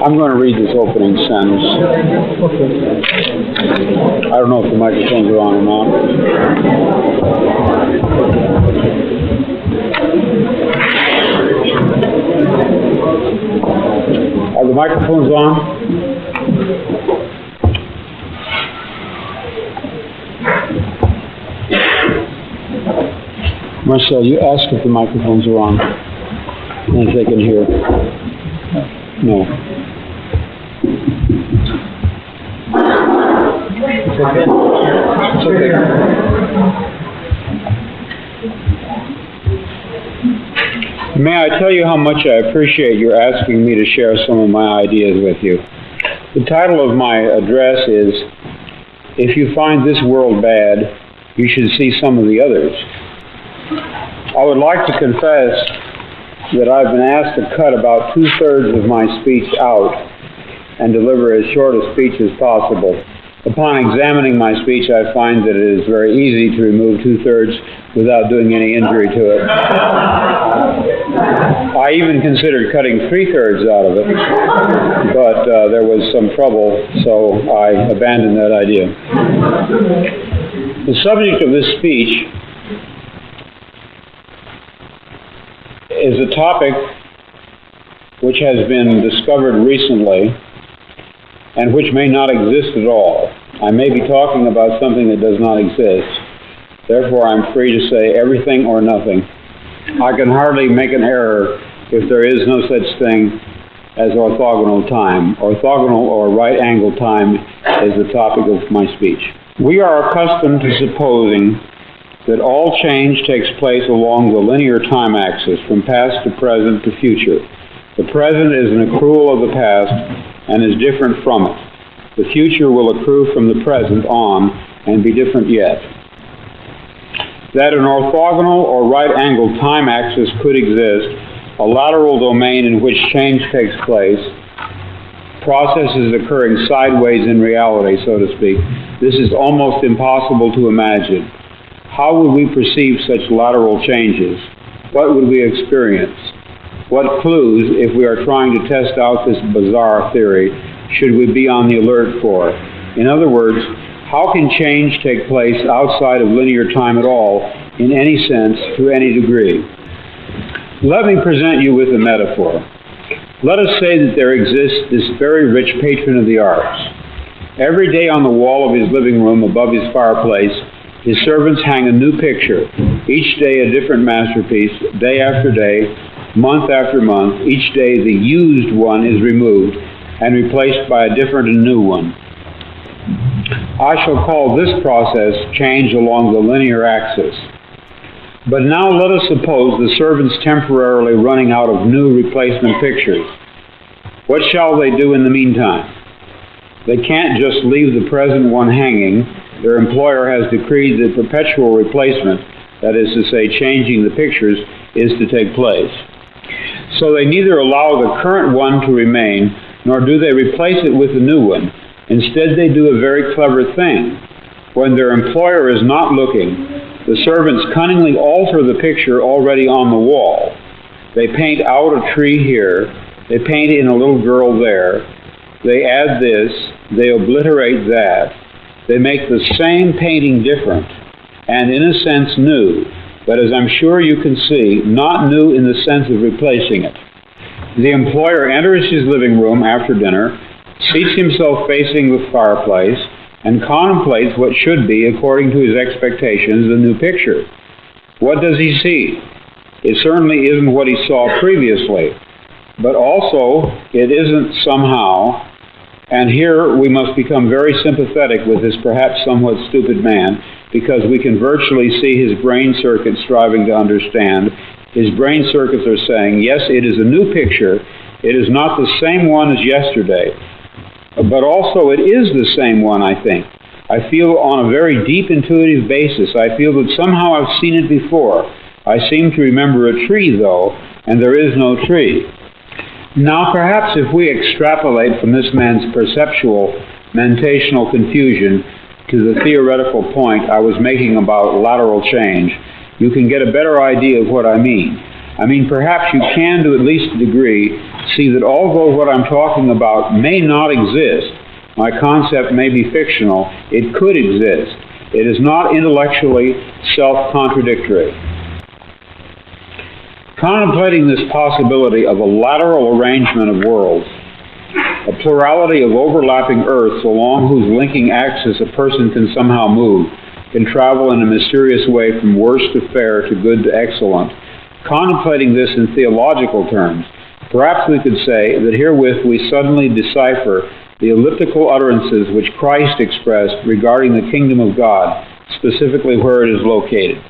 I'm going to read this opening sentence. I don't know if the microphones are on or not. Are the microphones on? Marcel, you ask if the microphones are on, and if they can hear. No. It's okay. It's okay. May I tell you how much I appreciate your asking me to share some of my ideas with you. The title of my address is, If You Find This World Bad, You Should See Some of the Others. I would like to confess that I've been asked to cut about 2/3 of my speech out and deliver as short a speech as possible. Upon examining my speech, I find that it is very easy to remove 2/3 without doing any injury to it. I even considered cutting 3/3 out of it, but there was some trouble, so I abandoned that idea. The subject of this speech is a topic which has been discovered recently and which may not exist at all. I may be talking about something that does not exist. Therefore, I'm free to say everything or nothing. I can hardly make an error if there is no such thing as orthogonal time. Orthogonal or right-angle time is the topic of my speech. We are accustomed to supposing that all change takes place along the linear time axis, from past to present to future. The present is an accrual of the past and is different from it. The future will accrue from the present on and be different yet. That an orthogonal or right-angled time axis could exist, a lateral domain in which change takes place, processes occurring sideways in reality, so to speak, this is almost impossible to imagine. How would we perceive such lateral changes? What would we experience? What clues, if we are trying to test out this bizarre theory, should we be on the alert for? In other words, how can change take place outside of linear time at all, in any sense, to any degree? Let me present you with a metaphor. Let us say that there exists this very rich patron of the arts. Every day on the wall of his living room above his fireplace, his servants hang a new picture, each day a different masterpiece, day after day, month after month. Each day the used one is removed and replaced by a different and new one. I shall call this process change along the linear axis. But now let us suppose the servants temporarily running out of new replacement pictures. What shall they do in the meantime? They can't just leave the present one hanging. Their employer has decreed that perpetual replacement, that is to say, changing the pictures, is to take place. So they neither allow the current one to remain, nor do they replace it with a new one. Instead, they do a very clever thing. When their employer is not looking, the servants cunningly alter the picture already on the wall. They paint out a tree here, they paint in a little girl there, they add this, they obliterate that, they make the same painting different, and in a sense new, but as I'm sure you can see, not new in the sense of replacing it. The employer enters his living room after dinner, seats himself facing the fireplace, and contemplates what should be, according to his expectations, the new picture. What does he see? It certainly isn't what he saw previously, but also it isn't somehow, and here we must become very sympathetic with this perhaps somewhat stupid man, because we can virtually see his brain circuits striving to understand. His brain circuits are saying, yes, it is a new picture, it is not the same one as yesterday, but also it is the same one, I think. I feel on a very deep intuitive basis, I feel that somehow I've seen it before. I seem to remember a tree, though, and there is no tree. Now, perhaps if we extrapolate from this man's perceptual, mentational confusion to the theoretical point I was making about lateral change, you can get a better idea of what I mean. I mean, perhaps you can, to at least a degree, see that although what I'm talking about may not exist, my concept may be fictional, it could exist. It is not intellectually self-contradictory. Contemplating this possibility of a lateral arrangement of worlds, a plurality of overlapping Earths along whose linking axis a person can somehow move, can travel in a mysterious way from worse to fair to good to excellent. Contemplating this in theological terms, perhaps we could say that herewith we suddenly decipher the elliptical utterances which Christ expressed regarding the kingdom of God, specifically where it is located.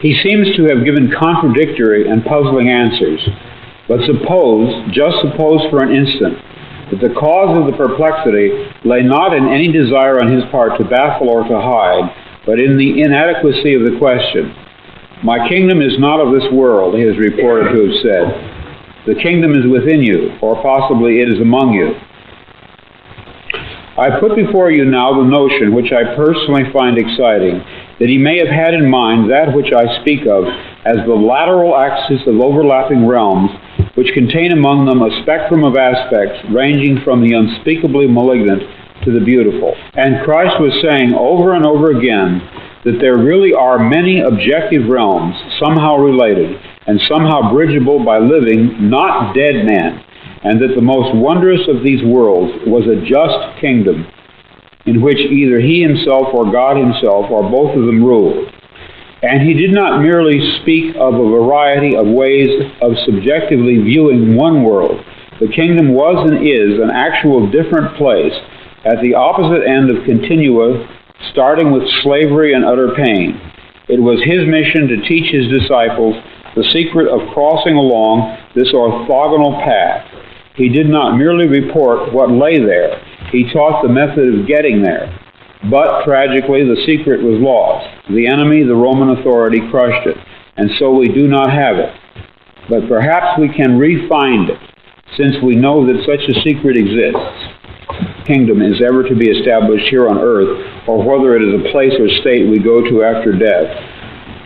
He seems to have given contradictory and puzzling answers, but just suppose for an instant, that the cause of the perplexity lay not in any desire on his part to baffle or to hide, but in the inadequacy of the question. My kingdom is not of this world, he is reported to have said. The kingdom is within you, or possibly it is among you. I put before you now the notion, which I personally find exciting, that he may have had in mind that which I speak of as the lateral axis of overlapping realms, which contain among them a spectrum of aspects ranging from the unspeakably malignant to the beautiful. And Christ was saying over and over again that there really are many objective realms, somehow related, and somehow bridgeable by living, not dead men, and that the most wondrous of these worlds was a just kingdom, in which either he himself or God himself or both of them ruled. And he did not merely speak of a variety of ways of subjectively viewing one world. The kingdom was and is an actual different place at the opposite end of continua, starting with slavery and utter pain. It was his mission to teach his disciples the secret of crossing along this orthogonal path. He did not merely report what lay there. He taught the method of getting there. But, tragically, the secret was lost. The enemy, the Roman authority, crushed it, and so we do not have it. But perhaps we can re-find it, since we know that such a secret exists. Kingdom is ever to be established here on earth, or whether it is a place or state we go to after death.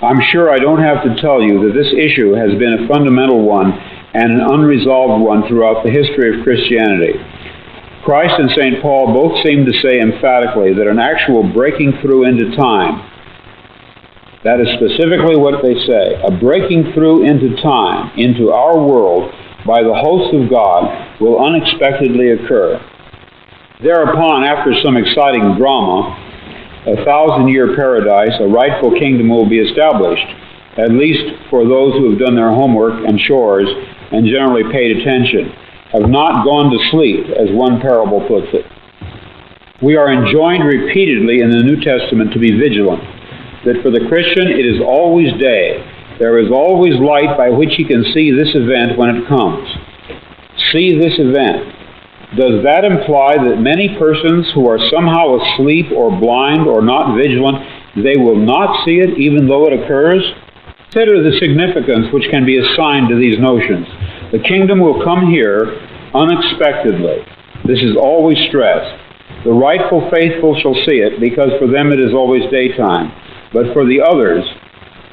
I'm sure I don't have to tell you that this issue has been a fundamental one and an unresolved one throughout the history of Christianity. Christ and St. Paul both seem to say emphatically that an actual breaking through into time, that is specifically what they say, a breaking through into time, into our world, by the host of God, will unexpectedly occur. Thereupon, after some exciting drama, a 1,000-year paradise, a rightful kingdom will be established, at least for those who have done their homework and chores and generally paid attention, have not gone to sleep, as one parable puts it. We are enjoined repeatedly in the New Testament to be vigilant, that for the Christian it is always day. There is always light by which he can see this event when it comes. See this event. Does that imply that many persons who are somehow asleep or blind or not vigilant, they will not see it even though it occurs? Consider the significance which can be assigned to these notions. The kingdom will come here unexpectedly. This is always stressed. The rightful faithful shall see it, because for them it is always daytime. But for the others,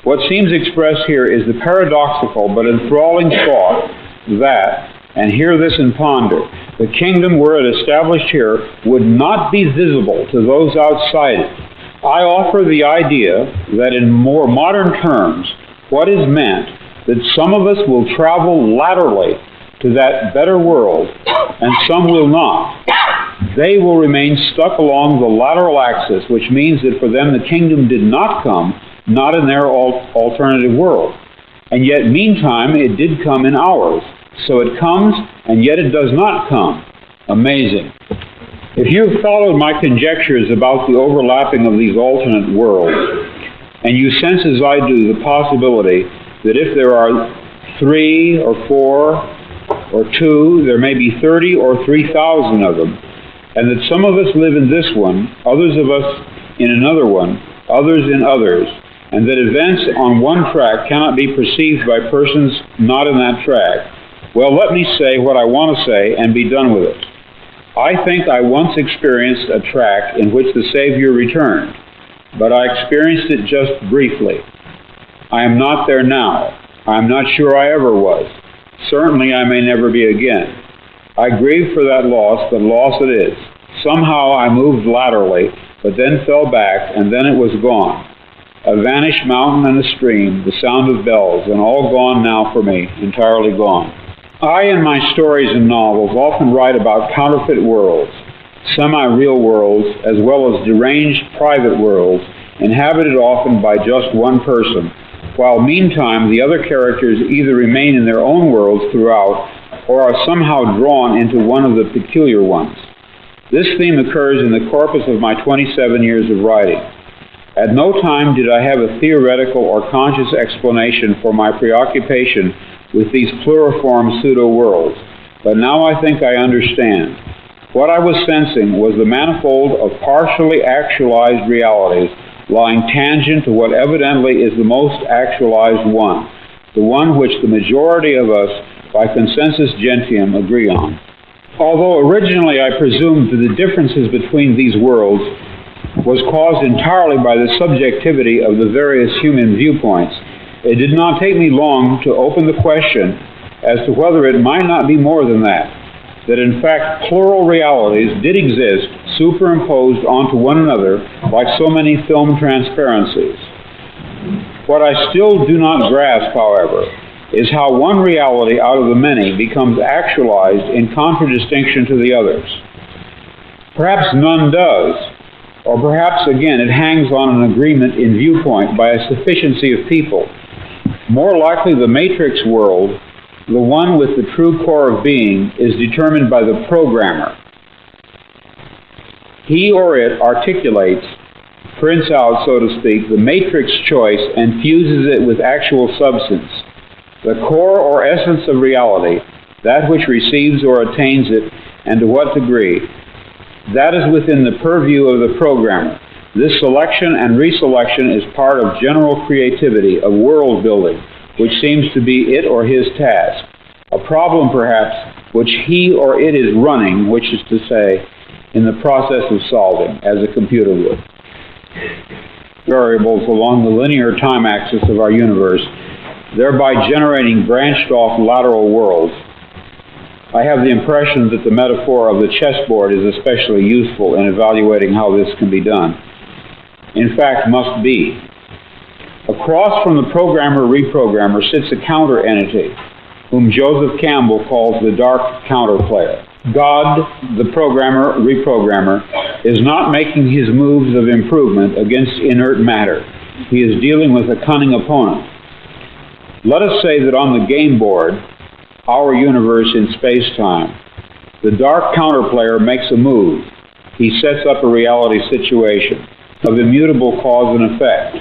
what seems expressed here is the paradoxical but enthralling thought that, and hear this and ponder, the kingdom were it established here would not be visible to those outside it. I offer the idea that in more modern terms, what is meant that some of us will travel laterally to that better world, and some will not. They will remain stuck along the lateral axis, which means that for them the kingdom did not come, not in their alternative world. And yet, meantime, it did come in ours. So it comes, and yet it does not come. Amazing. If you have followed my conjectures about the overlapping of these alternate worlds, and you sense as I do the possibility that if there are 3 or 4 or 2, there may be 30 or 3,000 of them, and that some of us live in this one, others of us in another one, others in others, and that events on one track cannot be perceived by persons not in that track. Well, let me say what I want to say and be done with it. I think I once experienced a track in which the Savior returned, but I experienced it just briefly. I am not there now. I am not sure I ever was. Certainly I may never be again. I grieve for that loss, but loss it is. Somehow I moved laterally, but then fell back, and then it was gone. A vanished mountain and a stream, the sound of bells, and all gone now for me, entirely gone. I, in my stories and novels, often write about counterfeit worlds, semi-real worlds, as well as deranged private worlds, inhabited often by just one person, while meantime the other characters either remain in their own worlds throughout, or are somehow drawn into one of the peculiar ones. This theme occurs in the corpus of my 27 years of writing. At no time did I have a theoretical or conscious explanation for my preoccupation with these pluriform pseudo-worlds, but now I think I understand. What I was sensing was the manifold of partially actualized realities lying tangent to what evidently is the most actualized one, the one which the majority of us, by consensus gentium, agree on. Although originally I presumed that the differences between these worlds was caused entirely by the subjectivity of the various human viewpoints, it did not take me long to open the question as to whether it might not be more than that in fact plural realities did exist superimposed onto one another like so many film transparencies. What I still do not grasp, however, is how one reality out of the many becomes actualized in contradistinction to the others. Perhaps none does, or perhaps again it hangs on an agreement in viewpoint by a sufficiency of people. More likely the matrix world, the one with the true core of being, is determined by the programmer. He or it articulates, prints out, so to speak, the matrix choice and fuses it with actual substance. The core or essence of reality, that which receives or attains it, and to what degree, that is within the purview of the programmer. This selection and reselection is part of general creativity, of world building, which seems to be it or his task. A problem, perhaps, which he or it is running, which is to say, in the process of solving, as a computer would. Variables along the linear time axis of our universe, thereby generating branched-off lateral worlds. I have the impression that the metaphor of the chessboard is especially useful in evaluating how this can be done. In fact, must be. Across from the programmer-reprogrammer sits a counter-entity, whom Joseph Campbell calls the dark counterplayer. God, the programmer-reprogrammer, is not making his moves of improvement against inert matter. He is dealing with a cunning opponent. Let us say that on the game board, our universe in space-time, the dark counterplayer makes a move. He sets up a reality situation of immutable cause and effect.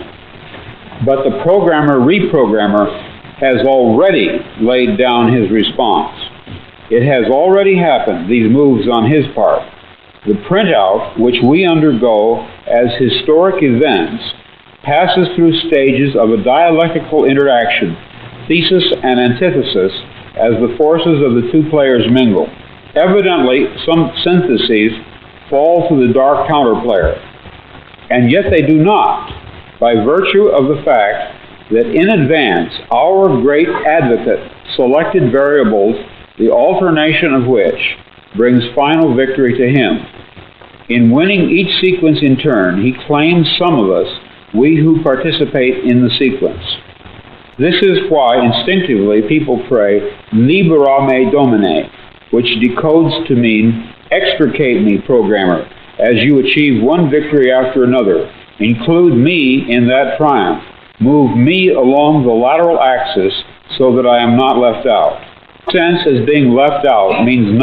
But the programmer-reprogrammer has already laid down his response. It has already happened, these moves on his part. The printout, which we undergo as historic events, passes through stages of a dialectical interaction, thesis and antithesis, as the forces of the two players mingle. Evidently, some syntheses fall to the dark counterplayer, and yet they do not, by virtue of the fact that in advance our great advocate selected variables, the alternation of which brings final victory to him. In winning each sequence in turn, he claims some of us, we who participate in the sequence. This is why instinctively people pray, Libera me Domine, which decodes to mean, extricate me, programmer, as you achieve one victory after another. Include me in that triumph. Move me along the lateral axis so that I am not left out. Sense as being left out means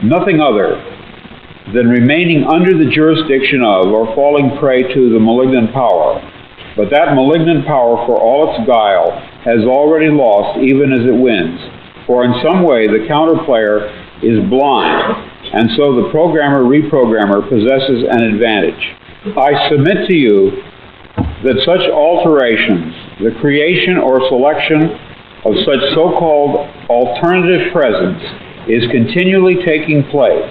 nothing other than remaining under the jurisdiction of or falling prey to the malignant power. But that malignant power, for all its guile, has already lost even as it wins. For in some way the counterplayer is blind, and so the programmer-reprogrammer possesses an advantage. I submit to you that such alterations, the creation or selection of such so-called alternative presence, is continually taking place.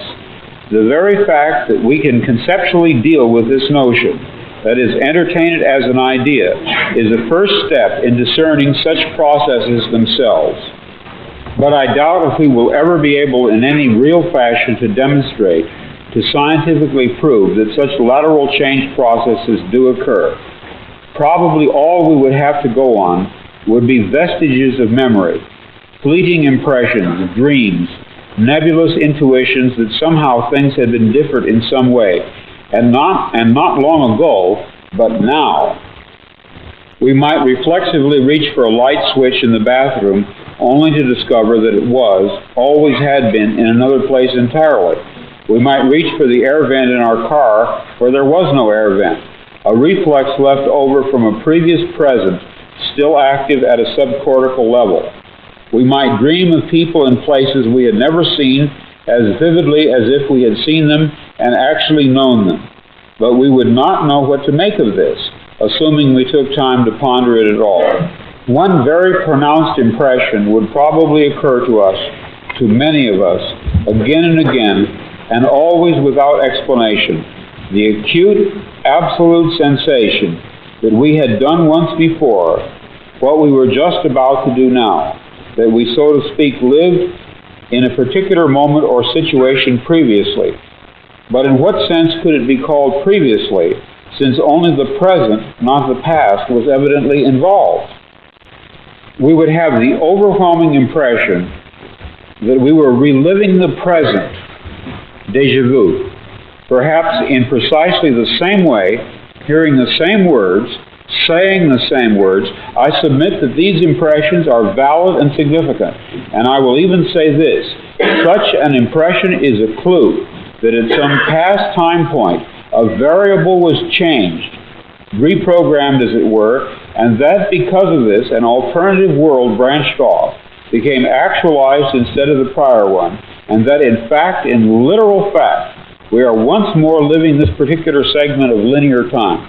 The very fact that we can conceptually deal with this notion, that is, entertain it as an idea, is a first step in discerning such processes themselves. But I doubt if we will ever be able in any real fashion to demonstrate, to scientifically prove that such lateral change processes do occur. Probably all we would have to go on would be vestiges of memory, fleeting impressions, dreams, nebulous intuitions that somehow things had been different in some way, and not long ago, but now. We might reflexively reach for a light switch in the bathroom only to discover that it always had been, in another place entirely. We might reach for the air vent in our car where there was no air vent, a reflex left over from a previous present, still active at a subcortical level. We might dream of people and places we had never seen as vividly as if we had seen them and actually known them. But we would not know what to make of this, assuming we took time to ponder it at all. One very pronounced impression would probably occur to us, to many of us, again and again, and always without explanation. The acute, absolute sensation that we had done once before, what we were just about to do now, that we, so to speak, lived in a particular moment or situation previously. But in what sense could it be called previously, since only the present, not the past, was evidently involved? We would have the overwhelming impression that we were reliving the present, déjà vu, perhaps in precisely the same way, hearing the same words, saying the same words. I submit that these impressions are valid and significant, and I will even say this: such an impression is a clue that at some past time point a variable was changed, reprogrammed as it were, and that because of this an alternative world branched off, became actualized instead of the prior one, and that in fact, in literal fact, we are once more living this particular segment of linear time.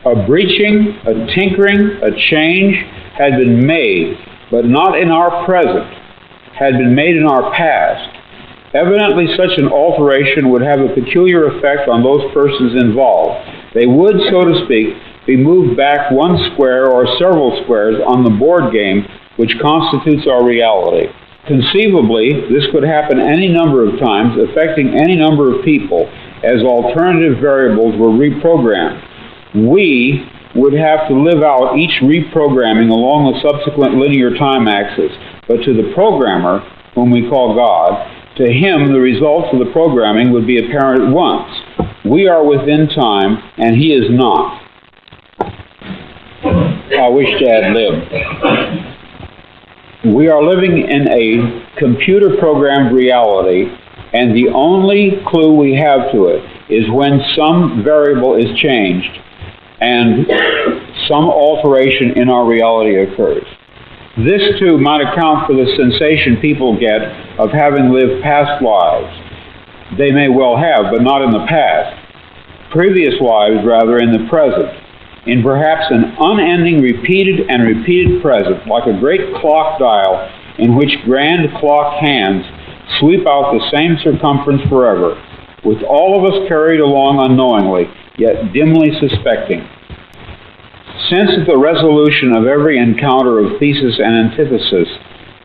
A breaching, a tinkering, a change had been made, but not in our present, had been made in our past. Evidently, such an alteration would have a peculiar effect on those persons involved. They would, so to speak, be moved back one square or several squares on the board game which constitutes our reality. Conceivably, this could happen any number of times, affecting any number of people, as alternative variables were reprogrammed. We would have to live out each reprogramming along the subsequent linear time axis, but to the programmer, whom we call God, to him the results of the programming would be apparent at once. We are within time, and he is not. I wish to ad lib. We are living in a computer-programmed reality, and the only clue we have to it is when some variable is changed and some alteration in our reality occurs. This, too, might account for the sensation people get of having lived past lives. They may well have, but not in the past. Previous lives, rather, in the present, in perhaps an unending repeated and repeated present, like a great clock dial in which grand clock hands sweep out the same circumference forever, with all of us carried along unknowingly, yet dimly suspecting. Since at the resolution of every encounter of thesis and antithesis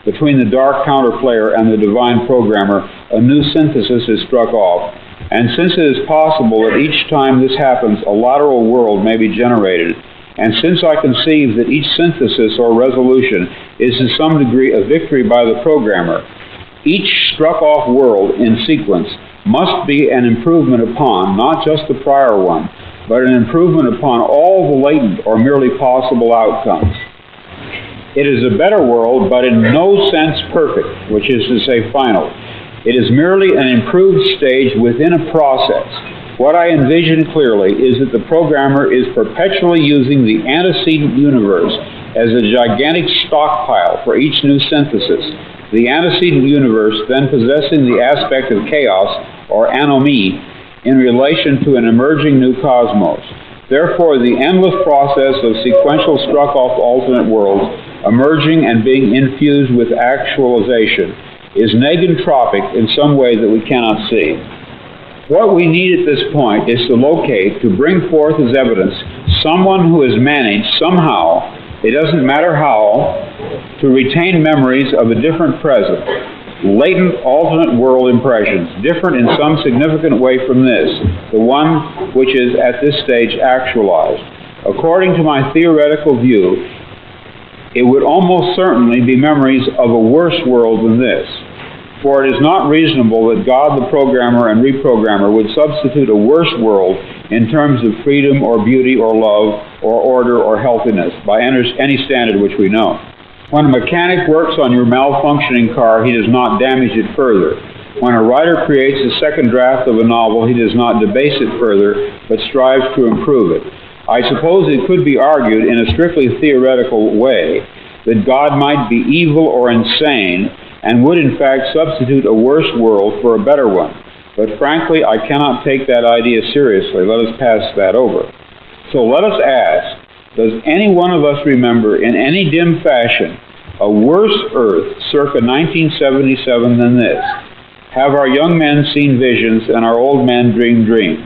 between the dark counterplayer and the divine programmer, a new synthesis is struck off, and since it is possible that each time this happens a lateral world may be generated, and since I conceive that each synthesis or resolution is to some degree a victory by the programmer, each struck-off world in sequence must be an improvement upon not just the prior one, but an improvement upon all the latent or merely possible outcomes. It is a better world, but in no sense perfect, which is to say final. It is merely an improved stage within a process. What I envision clearly is that the programmer is perpetually using the antecedent universe as a gigantic stockpile for each new synthesis, the antecedent universe then possessing the aspect of chaos, or anomie, in relation to an emerging new cosmos. Therefore, the endless process of sequential struck-off alternate worlds emerging and being infused with actualization is negentropic in some way that we cannot see. What we need at this point is to locate, to bring forth as evidence, someone who has managed somehow, it doesn't matter how, to retain memories of a different present, latent alternate world impressions, different in some significant way from this, the one which is at this stage actualized. According to my theoretical view, it would almost certainly be memories of a worse world than this. For it is not reasonable that God the programmer and reprogrammer would substitute a worse world in terms of freedom or beauty or love or order or healthiness by any standard which we know. When a mechanic works on your malfunctioning car, he does not damage it further. When a writer creates a second draft of a novel, he does not debase it further, but strives to improve it. I suppose it could be argued in a strictly theoretical way that God might be evil or insane and would in fact substitute a worse world for a better one. But frankly, I cannot take that idea seriously. Let us pass that over. So let us ask, does any one of us remember in any dim fashion a worse earth circa 1977 than this? Have our young men seen visions and our old men dreamed dreams?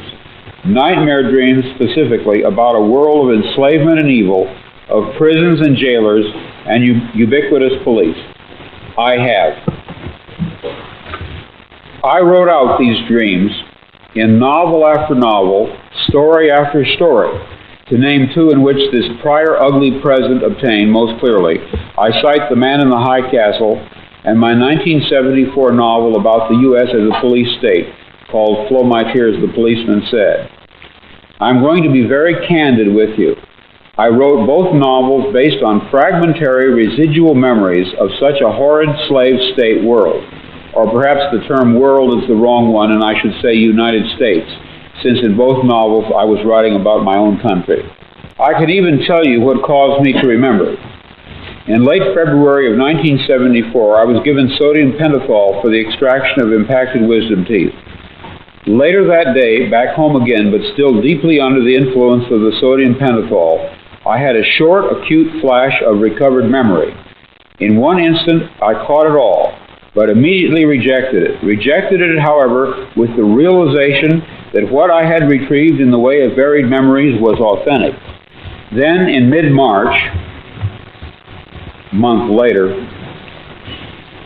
Nightmare dreams specifically about a world of enslavement and evil, of prisons and jailers and ubiquitous police? I have. I wrote out these dreams in novel after novel, story after story. To name two in which this prior ugly present obtained most clearly, I cite The Man in the High Castle and my 1974 novel about the U.S. as a police state, called Flow My Tears, the Policeman Said. I'm going to be very candid with you. I wrote both novels based on fragmentary residual memories of such a horrid slave state world. Or perhaps the term world is the wrong one, and I should say United States, since in both novels I was writing about my own country. I can even tell you what caused me to remember. In late February of 1974, I was given sodium pentothal for the extraction of impacted wisdom teeth. Later that day, back home again, but still deeply under the influence of the sodium pentothal, I had a short, acute flash of recovered memory. In one instant, I caught it all, but immediately rejected it. Rejected it, however, with the realization that what I had retrieved in the way of varied memories was authentic. Then, in mid-March, a month later,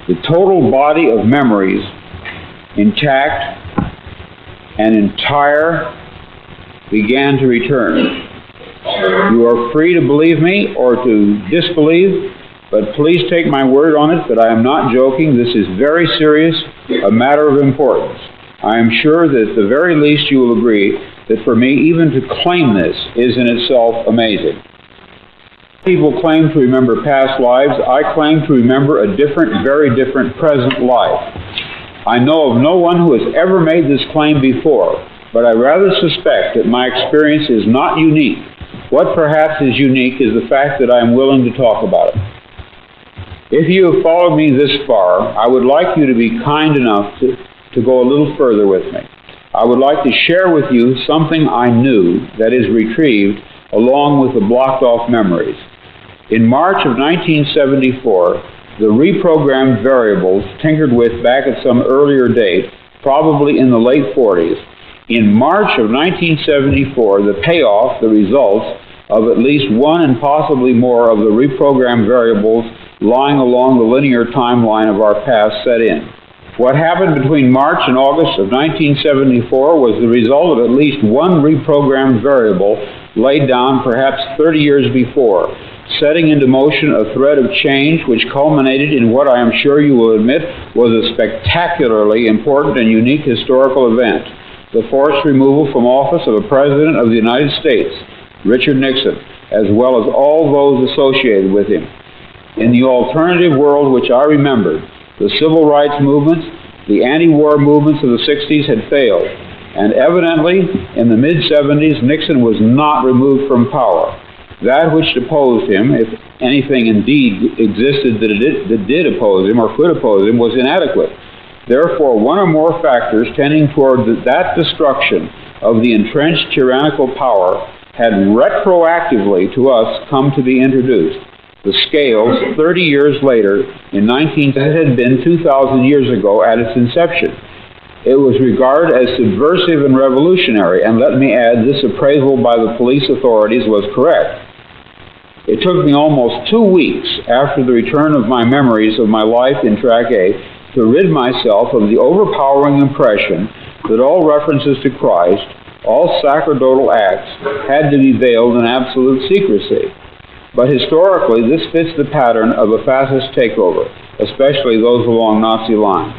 the total body of memories, intact and entire, began to return. You are free to believe me or to disbelieve, but please take my word on it that I am not joking. This is very serious, a matter of importance. I am sure that at the very least you will agree that for me even to claim this is in itself amazing. People claim to remember past lives. I claim to remember a different, very different present life. I know of no one who has ever made this claim before, but I rather suspect that my experience is not unique. What perhaps is unique is the fact that I am willing to talk about it. If you have followed me this far, I would like you to be kind enough to go a little further with me. I would like to share with you something I knew that is retrieved along with the blocked off memories. In March of 1974, the reprogrammed variables tinkered with back at some earlier date, probably in the late 40s. In March of 1974, the payoff, the results of at least one and possibly more of the reprogrammed variables lying along the linear timeline of our past set in. What happened between March and August of 1974 was the result of at least one reprogrammed variable laid down perhaps 30 years before, setting into motion a thread of change which culminated in what I am sure you will admit was a spectacularly important and unique historical event, the forced removal from office of a President of the United States, Richard Nixon, as well as all those associated with him. In the alternative world which I remembered, the civil rights movements, the anti-war movements of the 60s had failed, and evidently, in the mid-70s, Nixon was not removed from power. That which opposed him, if anything indeed existed that did oppose him or could oppose him, was inadequate. Therefore, one or more factors tending toward that destruction of the entrenched tyrannical power had retroactively to us come to be introduced. The scales, 30 years later, it had been 2,000 years ago at its inception. It was regarded as subversive and revolutionary, and let me add, this appraisal by the police authorities was correct. It took me almost 2 weeks after the return of my memories of my life in Track A to rid myself of the overpowering impression that all references to Christ, all sacerdotal acts, had to be veiled in absolute secrecy. But historically, this fits the pattern of a fascist takeover, especially those along Nazi lines.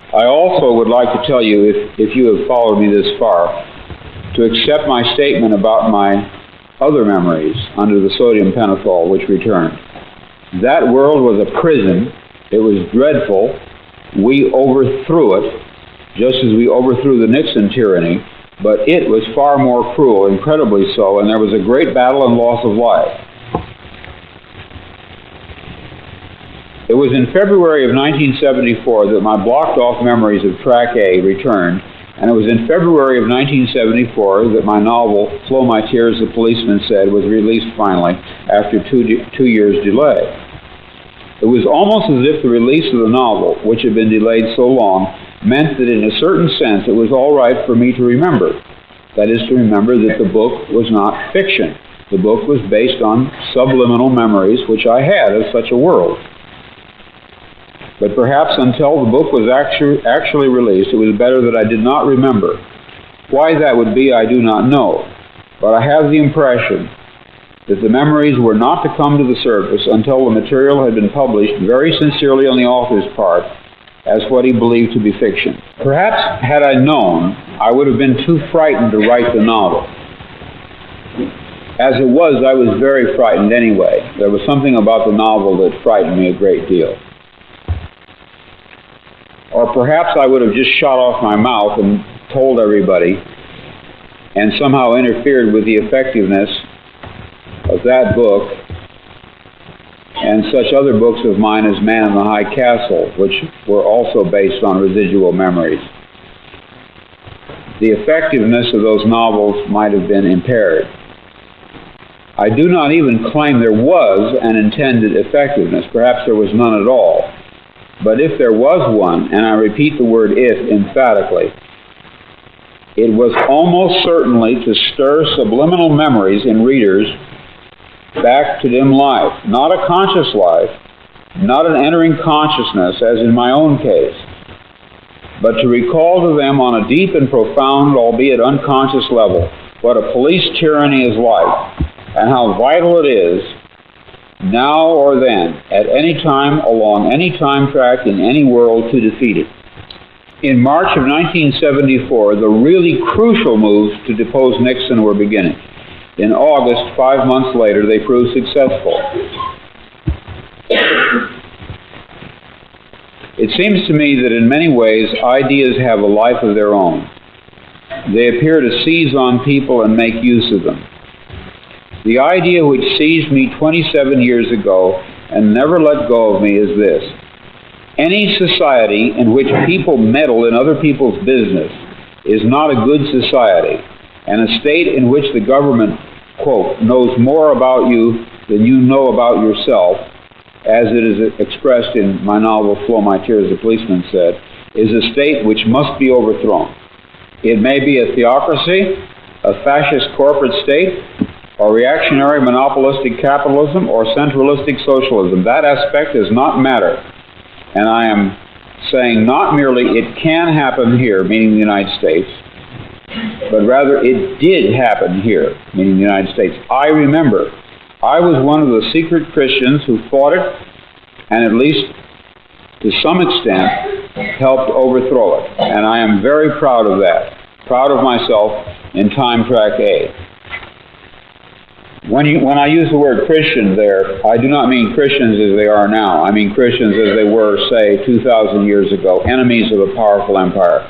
I also would like to tell you, if you have followed me this far, to accept my statement about my other memories under the sodium pentothal which returned. That world was a prison. It was dreadful. We overthrew it, just as we overthrew the Nixon tyranny, but it was far more cruel, incredibly so, and there was a great battle and loss of life. It was in February of 1974 that my blocked-off memories of Track A returned, and it was in February of 1974 that my novel, Flow My Tears, the Policeman Said, was released finally after two years' delay. It was almost as if the release of the novel, which had been delayed so long, meant that in a certain sense it was all right for me to remember. That is, to remember that the book was not fiction. The book was based on subliminal memories which I had of such a world. But perhaps until the book was actually released, it was better that I did not remember. Why that would be, I do not know. But I have the impression that the memories were not to come to the surface until the material had been published very sincerely on the author's part as what he believed to be fiction. Perhaps, had I known, I would have been too frightened to write the novel. As it was, I was very frightened anyway. There was something about the novel that frightened me a great deal. Or perhaps I would have just shot off my mouth and told everybody and somehow interfered with the effectiveness of that book and such other books of mine as Man in the High Castle, which were also based on residual memories. The effectiveness of those novels might have been impaired. I do not even claim there was an intended effectiveness. Perhaps there was none at all. But if there was one, and I repeat the word if emphatically, it was almost certainly to stir subliminal memories in readers back to dim life, not a conscious life, not an entering consciousness as in my own case, but to recall to them on a deep and profound, albeit unconscious level, what a police tyranny is like, and how vital it is, now or then, at any time, along any time track, in any world, to defeat it. In March of 1974, the really crucial moves to depose Nixon were beginning. In August, 5 months later, they proved successful. It seems to me that in many ways, ideas have a life of their own. They appear to seize on people and make use of them. The idea which seized me 27 years ago and never let go of me is this: any society in which people meddle in other people's business is not a good society, and a state in which the government, quote, knows more about you than you know about yourself, as it is expressed in my novel Flow My Tears, the Policeman Said, is a state which must be overthrown. It may be a theocracy, a fascist corporate state, or reactionary monopolistic capitalism, or centralistic socialism. That aspect does not matter. And I am saying not merely it can happen here, meaning the United States, but rather it did happen here, meaning the United States. I remember I was one of the secret Christians who fought it, and at least to some extent helped overthrow it. And I am very proud of that, proud of myself in Time Track A. When I use the word Christian there, I do not mean Christians as they are now. I mean Christians as they were, say, 2,000 years ago, enemies of a powerful empire.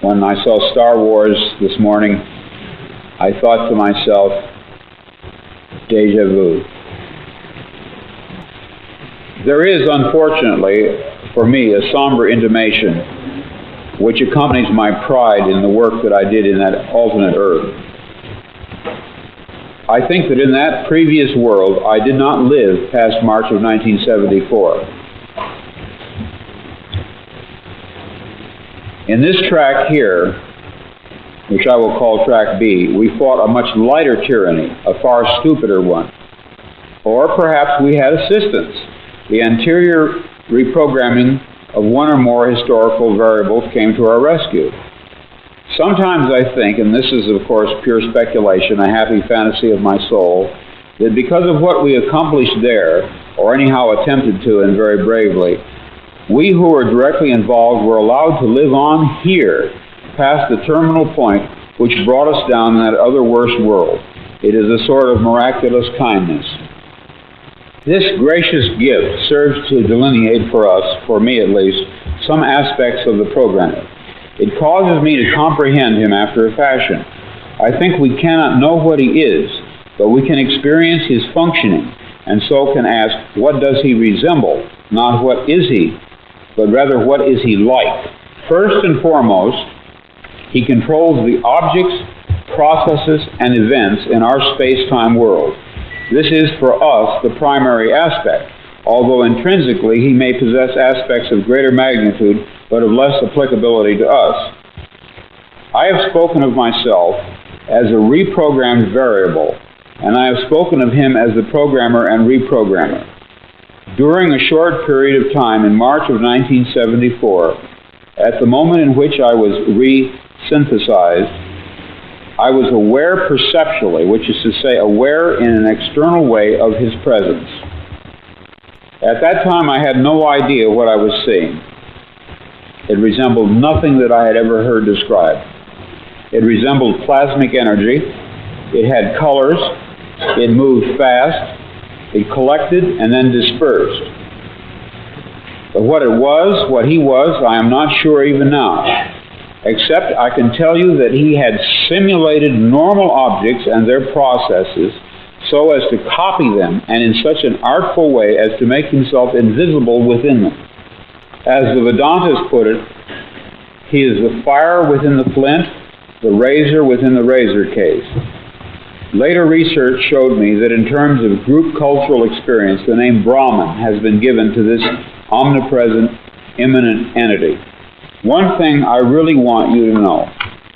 When I saw Star Wars this morning, I thought to myself, déjà vu. There is, unfortunately, for me, a somber intimation which accompanies my pride in the work that I did in that alternate earth. I think that in that previous world, I did not live past March of 1974. In this track here, which I will call track B, we fought a much lighter tyranny, a far stupider one. Or perhaps we had assistance, the anterior reprogramming of one or more historical variables came to our rescue. Sometimes I think, and this is of course pure speculation, a happy fantasy of my soul, that because of what we accomplished there, or anyhow attempted to and very bravely, we who were directly involved were allowed to live on here, past the terminal point which brought us down in that other worse world. It is a sort of miraculous kindness. This gracious gift serves to delineate for us, for me at least, some aspects of the programming. It causes me to comprehend him after a fashion. I think we cannot know what he is, but we can experience his functioning, and so can ask, what does he resemble? Not what is he, but rather what is he like? First and foremost, he controls the objects, processes, and events in our space-time world. This is, for us, the primary aspect, although intrinsically he may possess aspects of greater magnitude, but of less applicability to us. I have spoken of myself as a reprogrammed variable, and I have spoken of him as the programmer and reprogrammer. During a short period of time in March of 1974, at the moment in which I was re-synthesized, I was aware perceptually, which is to say aware in an external way of his presence. At that time I had no idea what I was seeing. It resembled nothing that I had ever heard described. It resembled plasmic energy. It had colors. It moved fast. It collected and then dispersed. But what it was, what he was, I am not sure even now. Except I can tell you that he had simulated normal objects and their processes so as to copy them, and in such an artful way as to make himself invisible within them. As the Vedantas put it, he is the fire within the flint, the razor within the razor case. Later research showed me that in terms of group cultural experience, the name Brahman has been given to this omnipresent, immanent entity. One thing I really want you to know.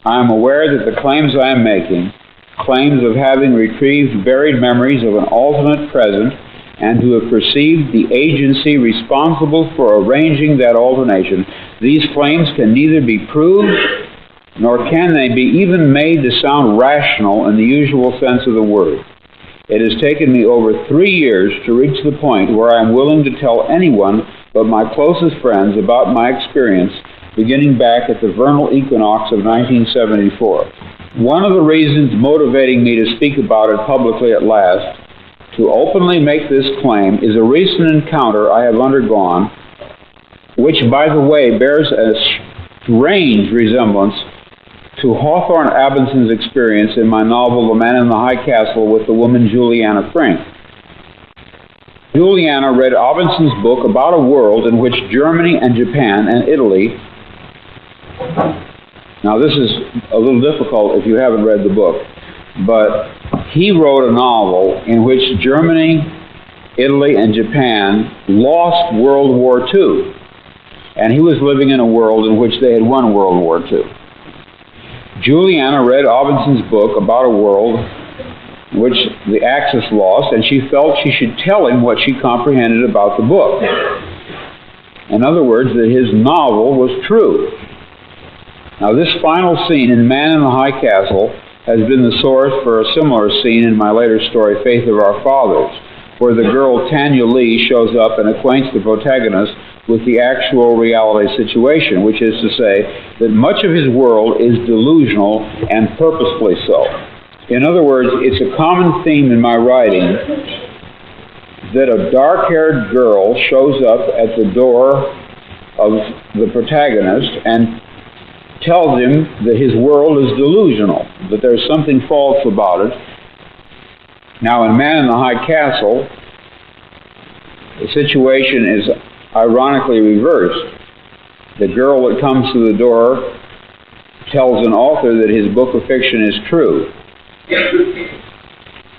I am aware that the claims I am making, claims of having retrieved buried memories of an ultimate present and to have perceived the agency responsible for arranging that alternation, these claims can neither be proved nor can they be even made to sound rational in the usual sense of the word. It has taken me over 3 years to reach the point where I am willing to tell anyone but my closest friends about my experience beginning back at the vernal equinox of 1974. One of the reasons motivating me to speak about it publicly at last, to openly make this claim, is a recent encounter I have undergone, which, by the way, bears a strange resemblance to Hawthorne Abinson's experience in my novel The Man in the High Castle with the woman Juliana Frink. Juliana read Abinson's book about a world in which Germany and Japan and Italy. Now this is a little difficult if you haven't read the book, but he wrote a novel in which Germany, Italy, and Japan lost World War II, and he was living in a world in which they had won World War II. Juliana read Abinson's book about a world in which the Axis lost, and she felt she should tell him what she comprehended about the book. In other words, that his novel was true. Now, this final scene in Man in the High Castle has been the source for a similar scene in my later story, Faith of Our Fathers, where the girl Tanya Lee shows up and acquaints the protagonist with the actual reality situation, which is to say that much of his world is delusional and purposefully so. In other words, it's a common theme in my writing that a dark-haired girl shows up at the door of the protagonist and tells him that his world is delusional, that there's something false about it. Now, in Man in the High Castle, the situation is ironically reversed. The girl that comes to the door tells an author that his book of fiction is true.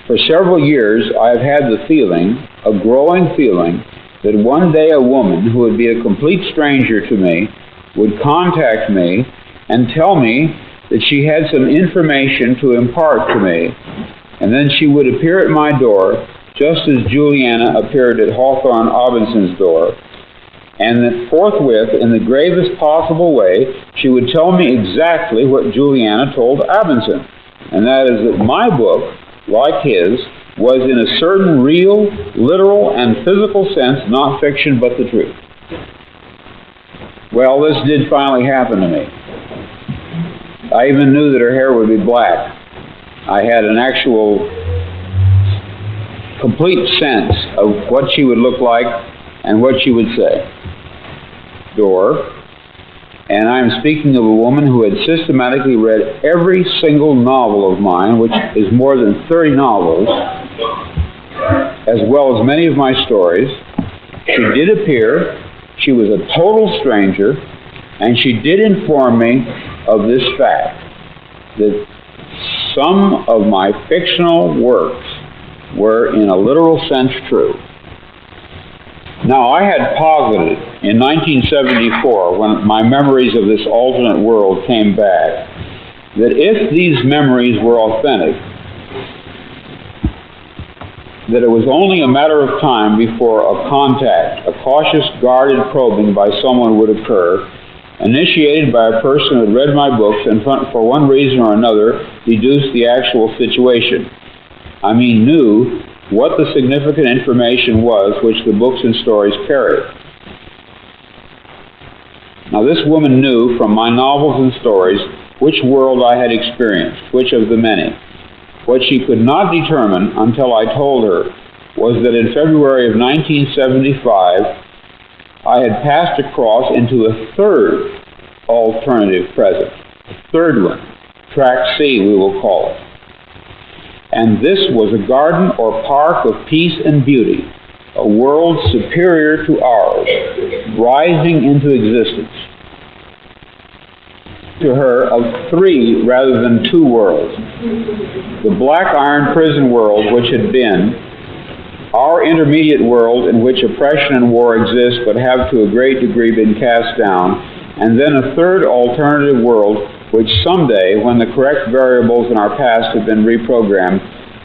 For several years, I have had the feeling, a growing feeling, that one day a woman who would be a complete stranger to me would contact me and tell me that she had some information to impart to me, and then she would appear at my door, just as Juliana appeared at Hawthorne Abinson's door, and that forthwith, in the gravest possible way, she would tell me exactly what Juliana told Abinson, and that is that my book, like his, was in a certain real, literal, and physical sense not fiction but the truth. Well, this did finally happen to me. I even knew that her hair would be black. I had an actual complete sense of what she would look like and what she would say. Door. And I'm speaking of a woman who had systematically read every single novel of mine, which is more than 30 novels, as well as many of my stories. She did appear. She was a total stranger, and she did inform me of this fact, that some of my fictional works were in a literal sense true. Now, I had posited in 1974, when my memories of this alternate world came back, that if these memories were authentic, that it was only a matter of time before a contact, a cautious, guarded probing by someone would occur, initiated by a person who had read my books and for one reason or another deduced the actual situation. I mean, knew what the significant information was which the books and stories carried. Now, this woman knew from my novels and stories which world I had experienced, which of the many. What she could not determine until I told her was that in February of 1975, I had passed across into a third alternative present, a third one, Track C, we will call it. And this was a garden or park of peace and beauty, a world superior to ours, rising into existence. To her, of three rather than two worlds. The black iron prison world, which had been, our intermediate world in which oppression and war exist but have to a great degree been cast down, and then a third alternative world which someday, when the correct variables in our past have been reprogrammed,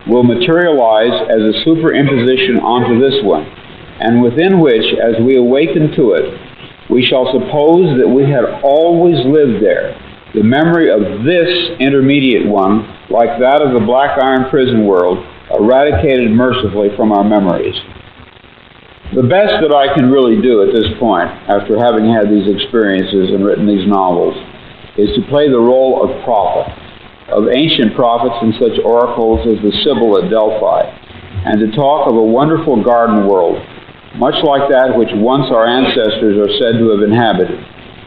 will materialize as a superimposition onto this one, and within which, as we awaken to it, we shall suppose that we had always lived there. The memory of this intermediate one, like that of the black iron prison world, eradicated mercifully from our memories. The best that I can really do at this point, after having had these experiences and written these novels, is to play the role of prophet, of ancient prophets and such oracles as the Sibyl at Delphi, and to talk of a wonderful garden world, much like that which once our ancestors are said to have inhabited.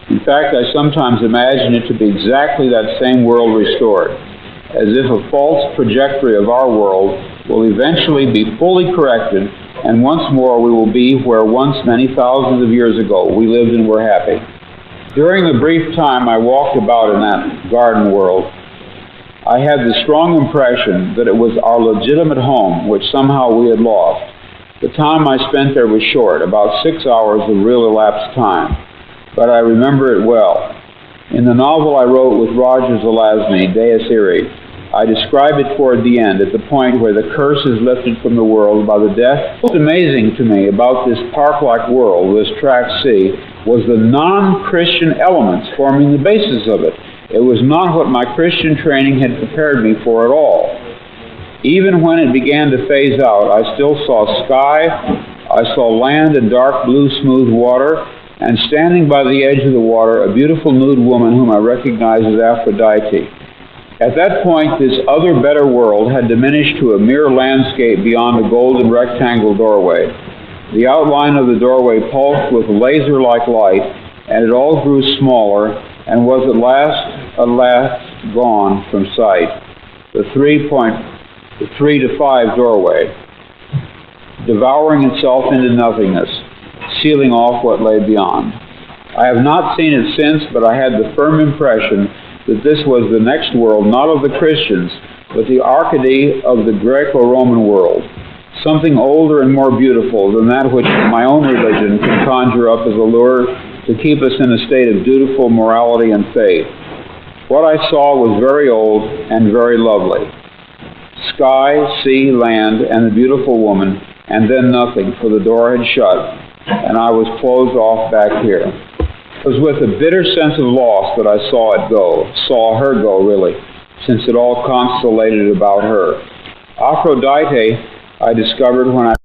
In fact, I sometimes imagine it to be exactly that same world restored, as if a false trajectory of our world will eventually be fully corrected, and once more we will be where once many thousands of years ago we lived and were happy. During the brief time I walked about in that garden world, I had the strong impression that it was our legitimate home which somehow we had lost. The time I spent there was short, about 6 hours of real elapsed time, but I remember it well. In the novel I wrote with Roger Zelazny, Deus Irae, I describe it toward the end, at the point where the curse is lifted from the world by the death. What's amazing to me about this park-like world, this Track C, was the non-Christian elements forming the basis of it. It was not what my Christian training had prepared me for at all. Even when it began to phase out, I still saw sky, I saw land and dark blue smooth water, and standing by the edge of the water, a beautiful nude woman whom I recognized as Aphrodite. At that point, this other better world had diminished to a mere landscape beyond a golden rectangle doorway. The outline of the doorway pulsed with laser-like light, and it all grew smaller, and was at last gone from sight. The 3 to 5 doorway, devouring itself into nothingness, sealing off what lay beyond. I have not seen it since, but I had the firm impression that this was the next world, not of the Christians, but the Arcady of the Greco-Roman world, something older and more beautiful than that which my own religion can conjure up as a lure to keep us in a state of dutiful morality and faith. What I saw was very old and very lovely. Sky, sea, land, and the beautiful woman, and then nothing, for the door had shut, and I was closed off back here. It was with a bitter sense of loss that I saw her go, really, since it all constellated about her. Aphrodite, I discovered when I